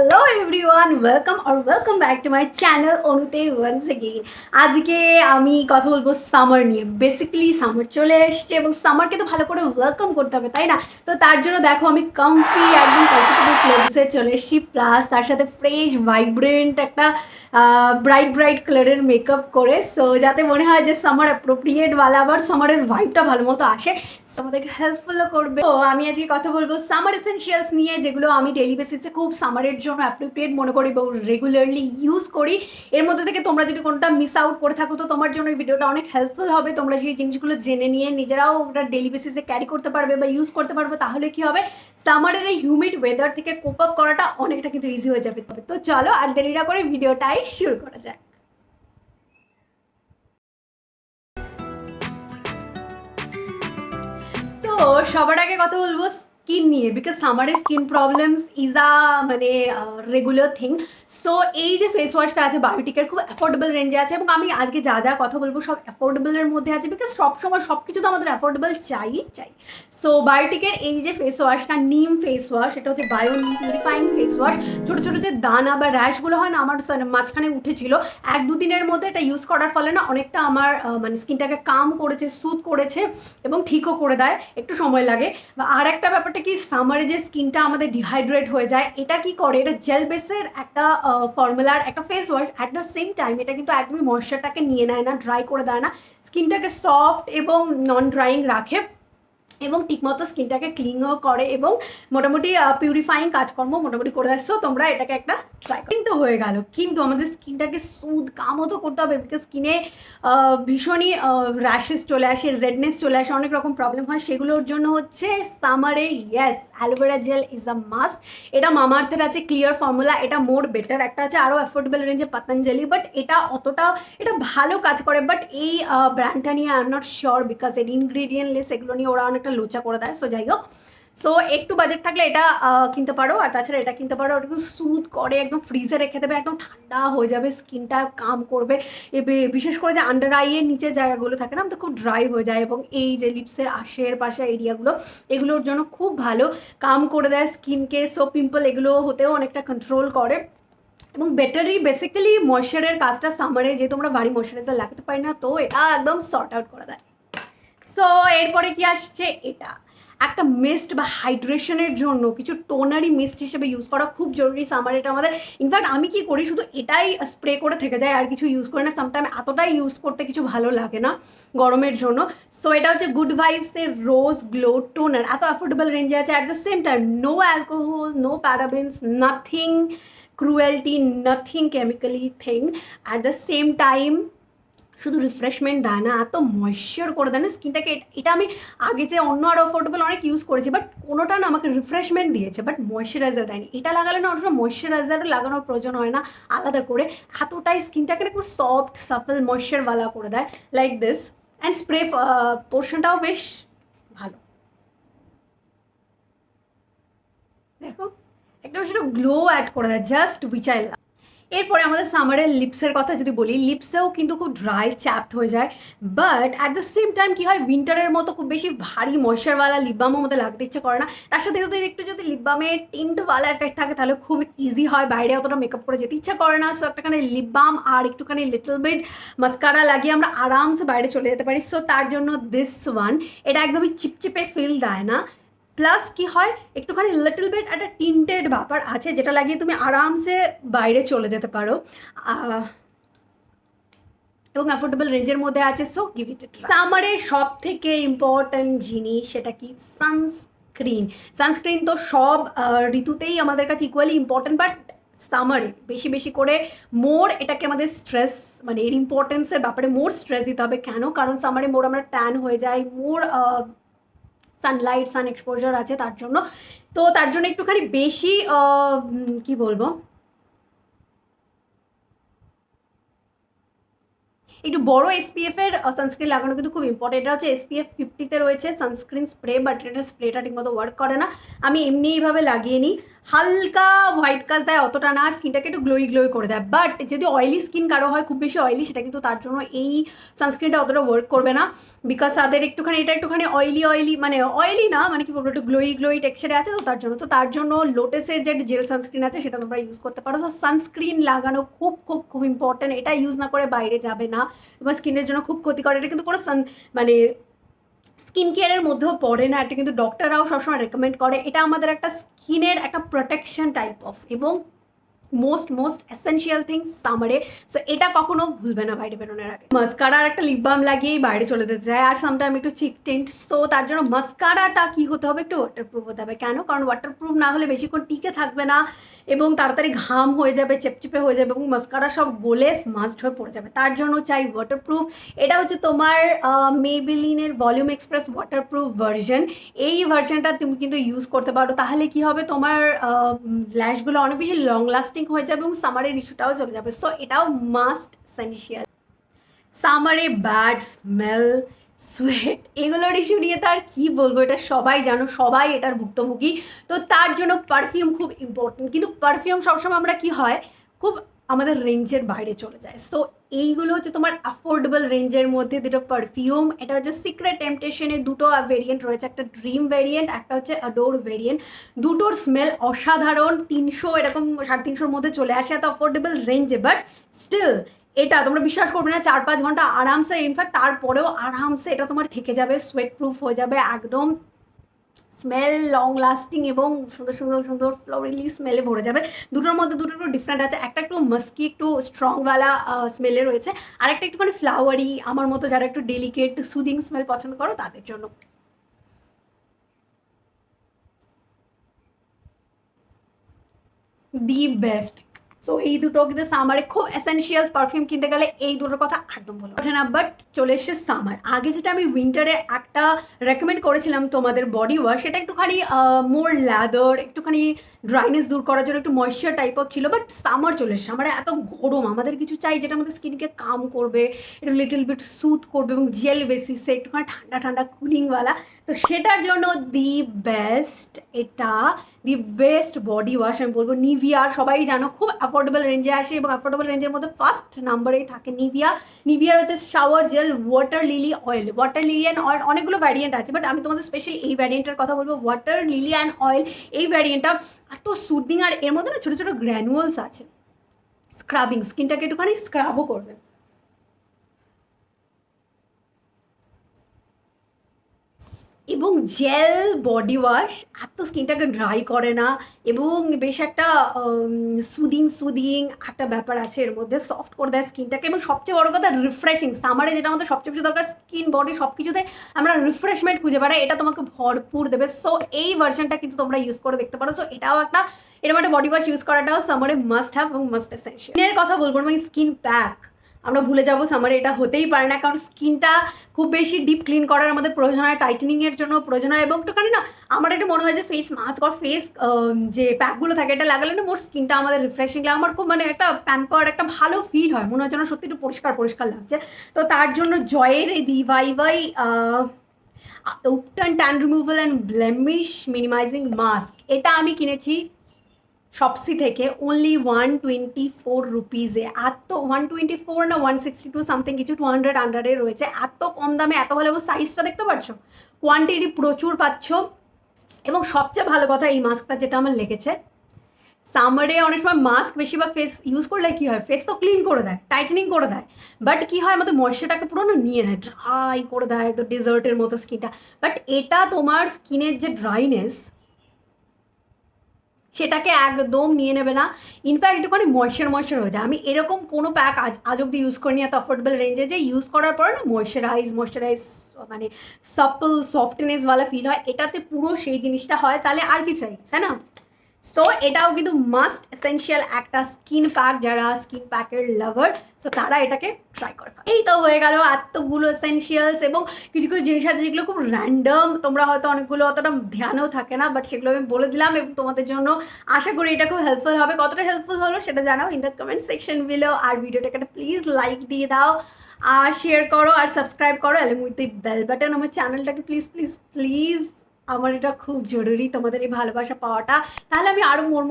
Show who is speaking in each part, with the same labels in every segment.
Speaker 1: Hello everyone welcome back to my channel অনুতে once again. আজকে আমি কথা বলবো সামার নিয়ে। বেসিক্যালি সামার চলে এসছে এবং সামারকে তো ভালো করে ওয়েলকাম করতে হবে, তাই না? তো তার জন্য দেখো আমি একদম কমফোর্টেবল ক্লোথসে চলে এসেছি, প্লাস তার সাথে ফ্রেশ ভাইব্রেন্ট একটা ব্রাইট কালারের মেকআপ করে, সো যাতে মনে হয় যে সামার অ্যাপ্রোপ্রিয়েট ওয়ালা, আবার সামারের ভাইবটা ভালো মতো আসে, আমাদেরকে হেল্পফুলও করবে। তো আমি আজকে কথা বলবো সামার এসেনশিয়ালস নিয়ে, যেগুলো আমি ডেইলি বেসিসে খুব সামারের জন্য অ্যাপ্রোপ্রিয়েট মনে করি এবং রেগুলারলি ইউজ করি। এর মধ্যে থেকে তোমরা যদি কোনটা মিস আউট করে থাকো তো তোমার জন্য এই ভিডিওটা অনেক হেল্পফুল হবে। তোমরা সেই জিনিসগুলো জেনে নিয়ে নিজেরাও ওটা ডেইলি বেসিসে ক্যারি করতে পারবে বা ইউজ করতে পারবে। তাহলে কি হবে, সামারের এই হিউমিড ওয়েদার থেকে কোপ আপ করাটা অনেকটা কিন্তু ইজি হয়ে যাবে। তো চলো আর দেরি না করে ভিডিওটাই শুরু করা যায়। তো সবার আগে কথা বলবো স্কিন নিয়ে, বিকজ সামারে স্কিন প্রবলেমস ইজ মানে রেগুলার থিং। সো এই যে ফেস ওয়াশটা আছে বায়োটিকের, খুব অ্যাফোর্ডেবল রেঞ্জে আছে এবং আমি আজকে যা কথা বলবো সব অ্যাফোর্ডেবলের মধ্যে আছে, বিকজ সবসময় সব কিছু তো আমাদের অ্যাফোর্ডেবল চাই। সো বায়োটিকের এই যে ফেস ওয়াশটা, নিম ফেস ওয়াশ, এটা হচ্ছে বায়ো পিউরিফাইং ফেস ওয়াশ। ছোটো ছোটো যে দানা বা র্যাশগুলো হয় না, আমার মাঝখানে উঠেছিল, 1-2 দিনের মধ্যে এটা ইউজ করার ফলে না অনেকটা আমার মানে স্কিনটাকে কাম করেছে, সুথ করেছে এবং ঠিকও করে দেয়, একটু সময় লাগে। আর একটা ব্যাপারটা কি, সামারে যে স্কিনটা আমাদের ডিহাইড্রেট হয়ে যায়, এটা কি করে, এটা জেল বেসের একটা ফর্মুলার একটা face wash. At the same time এটা কিন্তু একদমই ময়েশ্চারটাকে নিয়ে নেয় না, ড্রাই করে দেয় না, স্কিনটাকে সফট এবং নন ড্রাইং রাখে এবং ঠিকমতো স্কিনটাকে ক্লিনও করে এবং মোটামুটি পিউরিফাইং কাজকর্ম মোটামুটি করে আসছো। তোমরা এটাকে একটা ট্রাই কিন্তু হয়ে গেল, কিন্তু আমাদের স্কিনটাকে সুদ কামও তো করতে হবে, বিকজ স্কিনে ভীষণই র্যাশেস চলে আসে, রেডনেস চলে আসে, অনেক রকম প্রবলেম হয়। সেগুলোর জন্য হচ্ছে সামারে yes aloe vera gel is a must. এটা মামাআর্থের আছে ক্লিয়ার ফর্মুলা, এটা মোর বেটার। একটা আছে আরও অ্যাফোর্ডেবল রেঞ্জে পতঞ্জলি, বাট এটা অতটা এটা ভালো কাজ করে, বাট এই ব্র্যান্ডটা নিয়ে I am not sure, because এর ইনগ্রিডিয়েন্ট লিস্ট এগুলো নিয়ে ওরা অনেকটা লোচা করে দেয়। সো যাই হোক, সো একটু বাজেট থাকলে এটা কিনতে পারো, আর তাছাড়া এটা কিনতে পারো। ওটা একটু সুদ করে, একদম ফ্রিজে রেখে দেবে, একদম ঠান্ডা হয়ে যাবে, স্কিনটা কাম করবে। বিশেষ করে যে আন্ডার আইয়ের নিচের জায়গাগুলো থাকে না, তো খুব ড্রাই হয়ে যায়, এবং এই যে লিপসের আশের পাশে এরিয়াগুলো, এগুলোর জন্য খুব ভালো কাম করে দেয় স্কিনকে। সো পিম্পল এগুলো হতেও অনেকটা কন্ট্রোল করে এবং বেটারই বেসিক্যালি ময়েশ্চারের কাজটা সামারে, যেহেতু আমরা ভারী ময়েশ্চারাইজার লাগাতে পারি না, তো এটা একদম সর্ট আউট করে দেয়। সো এরপরে কি আসছে, এটা একটা মিস্ট বা হাইড্রেশনের জন্য কিছু টোনারি মিস্ট হিসেবে ইউজ করা খুব জরুরি সামার। এটা আমাদের ইনফ্যাক্ট আমি কি করি, শুধু এটাই স্প্রে করে থেকে যায়, আর কিছু ইউজ করি না। সামটাইম এতটাই ইউজ করতে কিছু ভালো লাগে না গরমের জন্য। সো এটা হচ্ছে গুড ভাইবসের রোজ গ্লো টোনার, এত অ্যাফোর্ডেবল রেঞ্জে আছে। At the same time no alcohol, no parabens, nothing cruelty, nothing chemically thing. At the same time শুধু রিফ্রেশমেন্ট দেয় না, এত ময়েশ্চার করে দেয় না স্কিনটাকে। এটা আমি আগে যে অন্য আরও অ্যাফোর্ডেবল অনেক ইউজ করেছি, বাট কোনোটা না আমাকে রিফ্রেশমেন্ট দিয়েছে, বাট ময়েশ্চারাইজার দেয়নি। এটা লাগালে না অনেকটা ময়েশ্চারাইজারও লাগানোর প্রয়োজন হয় না আলাদা করে, এতটাই স্কিনটাকে একটু সফট সাফল ময়েশ্চারওয়ালা করে দেয়, লাইক দিস। অ্যান্ড স্প্রে পোর্শনটাও বেশ ভালো, দেখো একটা সেটা গ্লো অ্যাড করে দেয়, জাস্ট উইচ আই লাভ। এরপরে আমাদের সামারের লিপসের কথা যদি বলি, লিপসেও কিন্তু খুব ড্রাই চ্যাপড হয়ে যায়, but at the same time কী হয়, উইন্টারের মতো খুব বেশি ভারী ময়েশ্চারওয়ালা লিপবামও আমাদের লাগতে ইচ্ছে করে না। তার সাথে যদি একটু যদি লিপবামের টিন্টওয়ালা এফেক্ট থাকে তাহলে খুব ইজি হয়, বাইরে অতটা মেকআপ করে যেতে ইচ্ছা করে না। সো একটাখানি লিপবাম আর একটুখানি লিটল বিট মাস্কারা লাগিয়ে আমরা আরামসে বাইরে চলে যেতে পারি। সো তার জন্য দিস ওয়ান, এটা একদমই চিপচিপে ফিল দেয় না, প্লাস কি হয় একটুখানি লিটল বিট একটা টিন্টেড ব্যাপার আছে, যেটা লাগিয়ে তুমি আরামসে বাইরে চলে যেতে পারো এবং অ্যাফোর্ডেবল রেঞ্জের মধ্যে আছে। So give it a try. সামারের সব থেকে ইম্পর্ট্যান্ট জিনিস সেটা কি, সানস্ক্রিন। সানস্ক্রিন তো সব ঋতুতেই আমাদের কাছে ইকুয়ালি ইম্পর্ট্যান্ট, বাট সামারে বেশি করে মোর এটাকে আমাদের স্ট্রেস, মানে এর ইম্পর্টেন্সের ব্যাপারে মোর স্ট্রেস দিতে হবে। কেন, কারণ সামারে মোর আমরা ট্যান হয়ে যাই, মোর সানলাইট সান এক্সপোজার আছে তার জন্য। তো তার জন্য একটুখানি বেশি কি বলবো, একটু বড় এসপিএফের সানস্ক্রিন লাগানো কিন্তু খুব ইম্পর্টেন্ট। এটা হচ্ছে SPF 50-তে রয়েছে সানস্ক্রিন স্প্রে, বাট এটার স্প্রেটা ঠিকমতো ওয়ার্ক করে না, আমি এমনি এইভাবে লাগিয়ে নিই। হালকা হোয়াইট কাজ দেয়, অতটা না, আর স্কিনটাকে একটু গ্লোই করে দেয়। বাট যদি অয়েলি স্কিন কারো হয়, খুব বেশি অয়েলি, সেটা কিন্তু তার জন্য এই সানস্ক্রিনটা অতটা ওয়ার্ক করবে না, বিকজ তাদের একটুখানি এটা একটুখানি অয়েলি মানে অয়েলি না, মানে কি বলবো, একটু গ্লোই টেক্সচারে আছে, তো তার জন্য লোটাসের যে জেল সানস্ক্রিন আছে সেটা তোমরা ইউজ করতে পারো। সো সানস্ক্রিন লাগানো খুব খুব খুব ইম্পর্টেন্ট। এটা ইউজ না করে বাইরে যাবে না, তোমার স্কিনের জন্য খুব ক্ষতিকর। এটা কিন্তু কোনো মানে স্কিন কেয়ারের মধ্যেও পড়ে না, এটা কিন্তু ডক্টররাও সবসময় রেকমেন্ড করে। এটা আমাদের একটা স্কিনের একটা প্রোটেকশন টাইপ অফ, এবং মোস্ট এসেনশিয়াল থিংস সামারে। সো এটা কখনো ভুলবে না বাইরে বেরোনোর আগে। মাস্কারা আর একটা লিপ বাম লাগিয়েই বাইরে চলে যেতে চায়, আর সামটাইম একটু চিক টিন্ট। সো তার জন্য মাস্কারাটা কি হতে হবে, একটু ওয়াটারপ্রুফ হতে হবে। কেন? কারণ ওয়াটারপ্রুফ না হলে বেশিক্ষণ টিকে থাকবে না, এবং তাড়াতাড়ি ঘাম হয়ে যাবে, চেপচেপে হয়ে যাবে, এবং মাস্কারা সব গলে স্মাস্ট হয়ে পড়ে যাবে। তার জন্য চাই ওয়াটারপ্রুফ। এটা হচ্ছে তোমার মেবেলিনের ভলিউম এক্সপ্রেস ওয়াটারপ্রুফ ভার্সন। এই ভার্সনটা তুমি কিন্তু ইউজ করতে পারো। তাহলে কি হবে, তোমার ল্যাশগুলো অনেক বেশি লং লাস্টিং হয়ে যাবে, এবং সামারের ইস্যুটাও চলে যাবে। সো এটাও মাস্ট এসেনশিয়াল। সামারে ব্যাড স্মেল, সোয়েট, এগুলোর ইস্যু নিয়ে তো আর কি বলবো, এটা সবাই জানো, সবাই এটার ভুক্তভোগী। তো তার জন্য পারফিউম খুব ইম্পর্টেন্ট, কিন্তু পারফিউম সবসময় আমরা কি হয়, খুব আমাদের রেঞ্জের বাইরে চলে যায়। সো এইগুলো হচ্ছে তোমার অ্যাফোর্ডেবল রেঞ্জের মধ্যে দুটো পারফিউম। এটা হচ্ছে সিক্রেট টেম্পটেশনে দুটো ভেরিয়েন্ট রয়েছে, একটা ড্রিম ভেরিয়েন্ট, একটা হচ্ছে অ্যাডোর ভেরিয়েন্ট। দুটোর স্মেল অসাধারণ, 300 এরকম 350-র মধ্যে চলে আসে, এত অ্যাফোর্ডেবল রেঞ্জে। বাট স্টিল এটা তোমরা বিশ্বাস করবে না, 4-5 ঘন্টা আরামসে, ইনফ্যাক্ট তারপরেও আরামসে এটা তোমার থেকে যাবে, সোয়েট প্রুফ হয়ে যাবে একদম, স্মেল লং লাস্টিং, এবং সুন্দর সুন্দর সুন্দর ফ্লোরালি স্মেলে ভরে যাবে। দুটোর মধ্যে দুটো একটু ডিফারেন্ট আছে, একটা একটু মাস্কি একটু স্ট্রংওয়ালা স্মেলে রয়েছে, আর একটা একটুখানি ফ্লাওয়ারি, আমার মতো যারা একটু ডেলিকেট সুদিং স্মেল পছন্দ করো তাদের জন্য। The best. সো এই দুটো কিন্তু সামারে খুব এসেনশিয়ালস। পারফিউম কিনতে গেলে এই দুটোর কথা একদম বলো ওঠে না। বাট চলে এসছে সামার। আগে যেটা আমি উইন্টারে একটা রেকমেন্ড করেছিলাম তোমাদের বডি ওয়াশ, সেটা একটুখানি মোর ল্যাদার, একটুখানি ড্রাইনেস দূর করার জন্য একটু ময়েশ্চার টাইপ অফ ছিল। বাট সামার চলে এসছে, আমার এত গরম, আমাদের কিছু চাই যেটা আমাদের স্কিনকে কাম করবে, একটু লিটল বিট সুথ করবে, এবং জেল বেসিসে একটুখানি ঠান্ডা ঠান্ডা কুলিংওয়ালা। তো সেটার জন্য দি বেস্ট, এটা দি বেস্ট বডি ওয়াশ আমি বলবো নিভিয়ার। সবাই জানো খুব অ্যাফোর্ডেবল রেঞ্জে আসে, এবং অ্যাফোর্ডেবল রেঞ্জের মধ্যে ফার্স্ট নাম্বারেই থাকে নিভিয়ার হচ্ছে shower gel water lily oil. Water lily and oil অনেকগুলো ভ্যারিয়েন্ট আছে, বাট আমি তোমাদের স্পেশালি এই ভ্যারিয়েন্টের কথা বলবো, ওয়াটার লিলি অ্যান্ড অয়েল। এই ভ্যারিয়েন্টটা এত সুদিং, আর এর মধ্যে না ছোটো ছোটো গ্র্যানুয়ালস আছে, স্ক্রাবিং, স্কিনটাকে একটুখানি স্ক্রাবও করবে। এবং জেল বডি ওয়াশ এত স্কিনটাকে ড্রাই করে না, এবং বেশ একটা সুদিং একটা ব্যাপার আছে এর মধ্যে, সফট করে দেয় স্কিনটাকে, এবং সবচেয়ে বড় কথা রিফ্রেশিং। সামারে যেটা আমাদের সবচেয়ে বেশি দরকার, স্কিন বডি সব কিছুতে আমরা রিফ্রেশমেন্ট খুঁজে বেড়াই, এটা তোমাকে ভরপুর দেবে। সো এই ভার্সনটা কিন্তু তোমরা ইউজ করে দেখতে পারো। সো এটাও এরকম একটা বডি ওয়াশ ইউজ করাটাও সামারে মাস্ট হ্যাভ এবং মাস্ট এসেনশিয়াল। স্কিনের কথা বলবো মানে স্কিন প্যাক আমরা ভুলে যাবো সামারে, এটা হতেই পারে না, কারণ স্কিনটা খুব বেশি ডিপ ক্লিন করার আমাদের প্রয়োজন হয়, টাইটেনিংয়ের জন্য প্রয়োজন হয়, এবং একটুখানি না আমার এটা মনে হয় যে ফেস মাস্ক আর ফেস যে প্যাকগুলো থাকে এটা লাগালে না মোর স্কিনটা আমাদের রিফ্রেশিং লাগে, আমার খুব মানে একটা প্যাম্পার একটা ভালো ফিল হয়, মনে হয় যেন সত্যি একটু পরিষ্কার লাগছে। তো তার জন্য জয়ের এই রিভাইভাই ubtan tan removal and blemish minimising mask, এটা আমি কিনেছি শপসি থেকে অনলি 124 রুপিজে। এত 124 না 162 সামথিং কিছু, 200 আন্ডারে রয়েছে, এত কম দামে এত ভালো। এবং সাইজটা দেখতে পাচ্ছ, কোয়ান্টিটি প্রচুর পাচ্ছ। এবং সবচেয়ে ভালো কথা, এই মাস্কটা যেটা আমার লেগেছে, সামারে অনেক সময় মাস্ক বেশিরভাগ ফেস ইউজ করলে কী হয়, ফেস তো ক্লিন করে দেয়, টাইটেনিং করে দেয়, বাট কী হয় আমাদের ময়েশ্চারটাকে পুরো না নিয়ে নেয়, ড্রাই করে দেয় একদম ডেজার্টের মতো স্কিনটা। বাট এটা তোমার স্কিনের যে ড্রাইনেস সেটাকে একদম নিয়ে নেবে না, ইনফ্যাক্ট একটুখানি ময়েশ্চার হয়ে যায়। আমি এরকম কোনো প্যাক আজ অব্দি ইউজ করিনি এত অ্যাফোর্ডেবল রেঞ্জে, যে ইউজ করার পর না ময়েশ্চারাইজ মানে সাপল সফটনেসওয়ালা ফিল হয়, এটাতে পুরো সেই জিনিসটা হয়। তাহলে আর কি চাই, তাই না? সো এটাও কিন্তু মাস্ট এসেনশিয়াল একটা স্কিন প্যাক, যারা স্কিন প্যাকের লাভার সো তারা এটাকে ট্রাই করে। এই তো হয়ে গেল এতগুলো এসেনশিয়ালস, এবং কিছু কিছু জিনিস আছে যেগুলো খুব র্যান্ডম, তোমরা হয়তো অনেকগুলো অতটা ধ্যানেও থাকে না, বাট সেগুলো আমি বলে দিলাম, এবং তোমাদের জন্য আশা করি এটা খুব হেল্পফুল হবে। কতটা হেল্পফুল হলো সেটা জানাও in the comment section below, আর ভিডিওটাকে প্লিজ লাইক দিয়ে দাও, আর শেয়ার করো, আর সাবস্ক্রাইব করো, এবং উইথ দ্য বেল বাটন আমার চ্যানেলটাকে প্লিজ প্লিজ প্লিজ আমার এটা খুব জরুরি তোমাদের এই ভালোবাসা পাওয়াটা, তাহলে আমি আরও মোর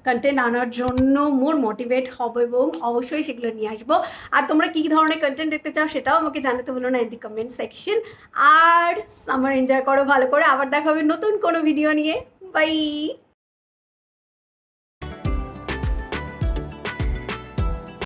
Speaker 1: কন্টেন্ট আনার জন্য মোর মোটিভেট হব এবং অবশ্যই সেগুলো নিয়ে আসবো। আর তোমরা কী ধরনের কন্টেন্ট দেখতে চাও সেটাও আমাকে জানাতে বলো না ইন দি কমেন্ট সেকশন। আর সামার এনজয় করো ভালো করে, আবার দেখা হবে নতুন কোনো ভিডিও নিয়ে। বাই।